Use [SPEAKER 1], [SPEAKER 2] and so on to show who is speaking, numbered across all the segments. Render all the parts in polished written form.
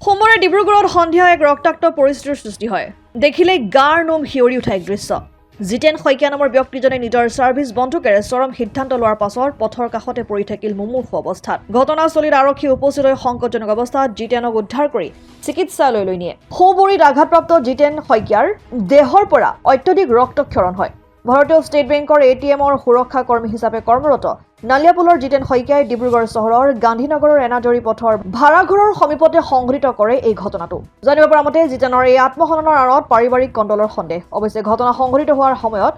[SPEAKER 1] সোমবাৰে ডিব্ৰুগড়ত সন্ধিয়া এক ৰক্তাক্ত পৰিস্থিতিৰ সৃষ্টি হয়। দেখিলেই গাৰ নোম শিয়ৰি উঠা এক দৃশ্য। জিতেন শইকীয়া নামৰ ব্যক্তিজনে নিজৰ ছাৰ্ভিচ বন্ধুকেৰে চৰম সিদ্ধান্ত লোৱাৰ পাছত পথৰ কাষতে পৰি থাকিল মুমূৰ্ষু অৱস্থাত। ঘটনাস্থলীত আৰক্ষী উপস্থিত হৈ সংকটজনক অৱস্থাত জিতেনক উদ্ধাৰ কৰি চিকিৎসালয়লৈ নিয়ে। সোঁভৰিত আঘাতপ্ৰাপ্ত জিতেন শইকীয়াৰ দেহৰ পৰা অত্যধিক ৰক্তক্ষৰণ হয়। ভাৰতীয় ষ্টেট বেংকৰ এটিএমৰ সুৰক্ষা কৰ্মী হিচাপে কৰ্মৰত নালিয়াপুলৰ জিতেন শইকীয়াই ডিব্ৰুগড় চহৰৰ গান্ধীনগৰৰ এনাজৰী পথৰ ভাড়াঘৰৰ সমীপতে সংঘটিত কৰে এই ঘটনাটো। জানিব পৰা মতে জিতেনৰ এই আত্মহননৰ আঁৰত পাৰিবাৰিক কণ্ডলৰ সন্দেহ। অৱশ্যে ঘটনা সংঘটিত হোৱাৰ সময়ত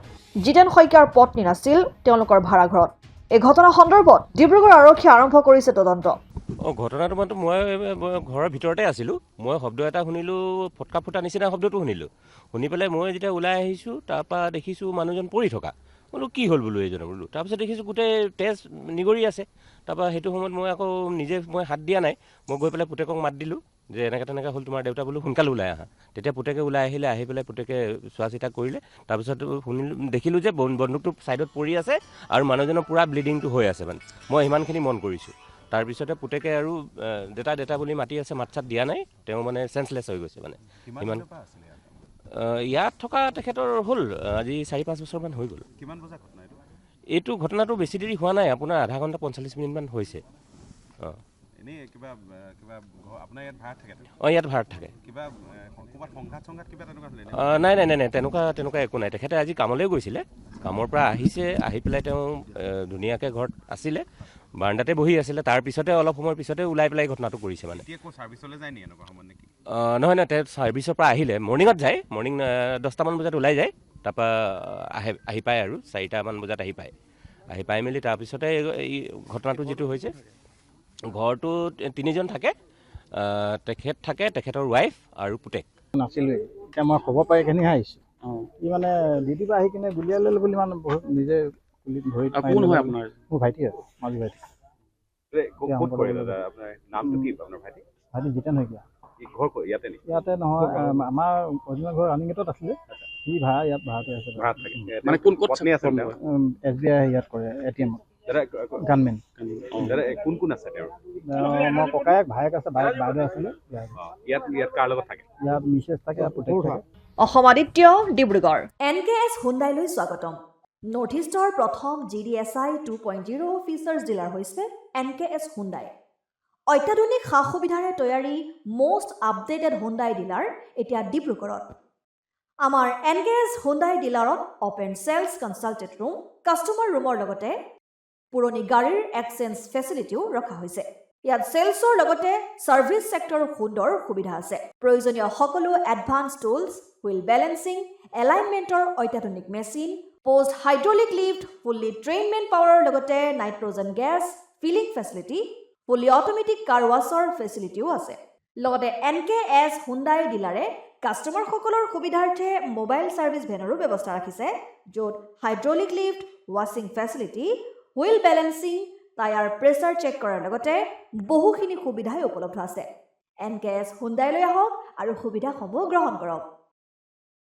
[SPEAKER 1] জিতেন শইকীয়াৰ পত্নী নাছিল তেওঁলোকৰ ভাড়াঘৰত। এই ঘটনা সন্দৰ্ভত ডিব্ৰুগড় আৰক্ষীয়ে আৰম্ভ কৰিছে তদন্ত।
[SPEAKER 2] ঘটনাটো মই ঘৰৰ ভিতৰতে আছিলোঁ। মই শব্দ এটা শুনিলোঁ, ফটকা ফুটা নিচিনা শব্দটো শুনিলোঁ। শুনি পেলাই মই যেতিয়া ওলাই আহিছোঁ, তাৰপৰা দেখিছোঁ মানুহজন পৰি থকা। বোলো কি হ'ল বোলো এইজনৰ বোলো। তাৰপিছত দেখিছোঁ গোটেই তেজ নিগৰি আছে। তাৰপৰা সেইটো সময়ত মই আকৌ মই হাত দিয়া নাই। মই গৈ পেলাই পুতেকক মাত দিলোঁ যে এনেকৈ তেনেকৈ হ'ল তোমাৰ দেউতা বোলো, সোনকালে ওলাই আহা। তেতিয়া পুতেকে ওলাই আহিলে, আহি পেলাই পুতেকে চোৱা চিতা কৰিলে। তাৰপিছত দেখিলোঁ যে বন্দুকটো ছাইডত পৰি আছে আৰু মানুহজনৰ পূৰা ব্লিডিংটো হৈ আছে। মানে মই সিমানখিনি মন কৰিছোঁ। তাৰপিছতে পুতেকে আৰু দেউতা বুলি মাতি আছে, মাত চাত দিয়া নাই। তেওঁ মানে চেন্সলেছ হৈ গৈছে। মানে ইমান ইয়াত থকা তেখেতৰ হ'ল আজি 4-5 বছৰমান হৈ গ'ল।
[SPEAKER 3] কিমান বজা ঘটনা
[SPEAKER 2] এইটো ঘটনাটো বেছি দেৰি হোৱা নাই, আপোনাৰ আধা ঘণ্টা 45 মিনিটমান হৈছে।
[SPEAKER 3] এনেই কিবা আপোনাৰ ইয়াত ভাড়াত থাকে?
[SPEAKER 2] ইয়াত ভাড়াত থাকে।
[SPEAKER 3] কিবা ক'ৰবাত সংঘাত কিবা তেনেকুৱা হ'লে?
[SPEAKER 2] নাই তেনেকুৱা একো নাই। তেখেতে আজি কামলৈ গৈছিলে, কামৰ পৰা আহিছে, আহি পেলাই তেওঁ ধুনীয়াকৈ ঘৰত আছিলে, বাৰাণ্ডাতে বহি আছিলে। তাৰপিছতে অলপ সময়ৰ পিছতে ওলাই পেলাই ঘটনাটো কৰিছে। মানে
[SPEAKER 3] ছাৰ্ভিচলৈ যায় নেকি এনেকুৱা সময়ত নেকি?
[SPEAKER 2] নহয়, তেওঁ ছাৰ্ভিচৰ পৰা আহিলে, মৰ্ণিঙত যায়, মৰ্ণিং 10টামান বজাত ওলাই যায়। তাৰপৰা আহি পায় আৰু 4টামান বজাত আহি পাই মেলি তাৰপিছতে এই ঘটনাটো যিটো হৈছে, ঘৰটো 3জন থাকে, তেখেত থাকে, তেখেতৰ ৱাইফ আৰু পুতেক।
[SPEAKER 4] নাছিলোঁৱেই, এতিয়া মই খবৰ পাই কেনেহে আহিছোঁ। ই মানে ডিউটিৰ পৰা আহি কিনে গুলিয়াই ল'লে বুলি মানে বহুত নিজে ভৰিত।
[SPEAKER 3] কোন হয় আপোনাৰ?
[SPEAKER 4] মোৰ ভাইটি আৰু মাজু ভাইটি।
[SPEAKER 3] ক'ত কৰে দাদা? আপোনাৰ নামটো কি আপোনাৰ ভাইটি?
[SPEAKER 4] ভাইটি জিতেন শইকীয়া।
[SPEAKER 3] ঘৰ ইয়াতে নেকি?
[SPEAKER 4] ইয়াতে নহয়, আমাৰ অৰিজিনেল ঘৰ ৰানিং গেটত আছিলে। সি ইয়াত ভাড়াতে আছে।
[SPEAKER 3] ভাড়াত থাকে মানে কোন ক'ত আছে?
[SPEAKER 4] SBI ইয়াত কৰে, এটিএমত।
[SPEAKER 3] দাদা
[SPEAKER 4] গানমেন।
[SPEAKER 3] দাদা কোন আছে তেওঁৰ?
[SPEAKER 4] মই ককায়েক, ভায়েক আছে, বাইদেউ আছিলে।
[SPEAKER 3] ইয়াত কাৰ লগত থাকে?
[SPEAKER 4] ইয়াত মিছেছ থাকে, পুতেক থাকে।
[SPEAKER 1] অসম আদিত্য, ডিব্ৰুগড়। NKS হুণ্ডাইলৈ স্বাগতম। নৰ্থ ইষ্টৰ প্ৰথম GDSI 2.0 ফিচাৰ্ছ ডিলাৰ হৈছে NKS হুণ্ডাই। অত্যাধুনিক সা সুবিধাৰে তৈয়াৰী মষ্ট আপডেটেড হুণ্ডাই ডিলাৰ এতিয়া ডিব্ৰুগড়ত। আমাৰ NKS হুণ্ডাই ডিলাৰত open sales consulted room, customer ৰুমৰ লগতে পুৰণি গাড়ীৰ এক্সচেঞ্জ ফেচিলিটিও ৰখা হৈছে। ইয়াত চেলছৰ লগতে ছাৰ্ভিচ ছেক্টৰৰ সুন্দৰ সুবিধা আছে। প্ৰয়োজনীয় সকলো এডভান্স টুলছ, হুইল বেলেন্সিং, এলাইনমেণ্টৰ অত্যাধুনিক machine, post hydraulic lift, fully ট্ৰেইনমেণ্ট পাৱাৰৰ লগতে nitrogen gas filling facility, fully automatic car ৱাছৰ ফেচিলিটিও আছে। লগতে NKS হুণ্ডাই ডিলাৰে কাষ্টমাৰসকলৰ সুবিধাৰ্থে মোবাইল ছাৰ্ভিচ ভেনৰো ব্যৱস্থা ৰাখিছে, য'ত হাইড্ৰলিক লিফ্ট, ৱাছিং facility, wheel balancing, tyre pressure check কৰাৰ লগতে বহুখিনি সুবিধাই উপলব্ধ আছে। NKS হুণ্ডাইলৈ আহক আৰু সুবিধাসমূহ গ্ৰহণ কৰক।